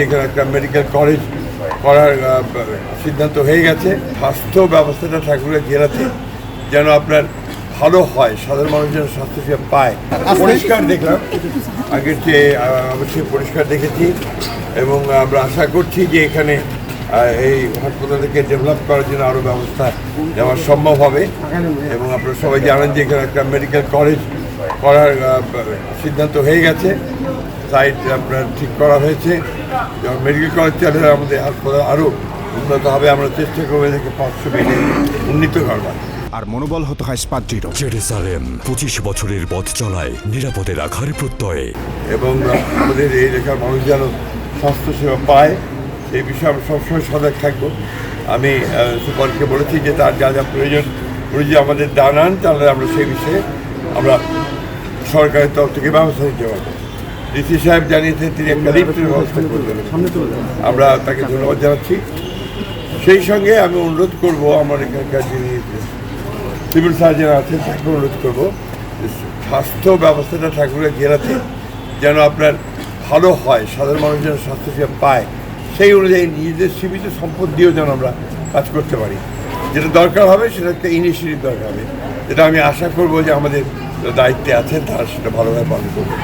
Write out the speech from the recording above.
এখানে একটা medical college করার সিদ্ধান্ত হয়ে গেছে। স্বাস্থ্য ব্যবস্থাটা ঠাকুরের জেলাতে যেন আপনার ভালো হয়, সাধারণ মানুষ যেন স্বাস্থ্যসেবা পায়। পরিষ্কার দেখলাম, আগের চেয়ে অবশ্যই পরিষ্কার দেখেছি এবং আমরা আশা করছি যে এখানে এই হাসপাতালকে ডেভেলপ করার জন্য আরও ব্যবস্থা নেওয়া সম্ভব হবে। এবং আপনারা সবাই জানেন যে এখানে একটা মেডিকেল কলেজ করার সিদ্ধান্ত হয়ে গেছে, সাইট আপনার ঠিক করা হয়েছে। যেমন মেডিকেল কলেজ চালু আমাদের হাসপাতাল আরও উন্নত হবে। আমরা চেষ্টা করবো এদেরকে 500 বেডে উন্নীত করবার। আর মনোবল হতে হয় স্পাজ্জিরও। জেরুজালেম 25 বছরের পথ চলায় নিরাপদে রাখার প্রত্যয়ে এবং আমাদের এই এলাকার মানুষ যেন স্বাস্থ্যসেবা পায় সেই বিষয়ে আমরা সবসময় সজাগ থাকবো। আমি সুপারকে বলেছি যে তার যা যা প্রয়োজন উনি যে আমাদের জানান, তাহলে আমরা সেই বিষয়ে আমরা সরকারের তরফ থেকে ব্যবস্থা নিতে পারবো। ডিসি সাহেব জানিয়েছেন তিনি একটা লিফটের ব্যবস্থা করবেন, আমরা তাকে ধন্যবাদ জানাচ্ছি। সেই সঙ্গে আমি অনুরোধ করব আমার এখানকার যিনি সিভিল সার্জন আছেন তাকে অনুরোধ করবো স্বাস্থ্য ব্যবস্থাটা ঠাকুরের জেলাতে যেন আপনার ভালো হয়, সাধারণ মানুষ যেন স্বাস্থ্যসেবা পায় সেই অনুযায়ী নিজেদের সীমিত সম্পদ দিয়েও যেন আমরা কাজ করতে পারি। যেটা দরকার হবে সেটা একটা ইনিশিয়েটিভ দরকার হবে, যেটা আমি আশা করবো যে আমাদের দায়িত্বে আছেন তারা সেটা ভালোভাবে পালন করবে।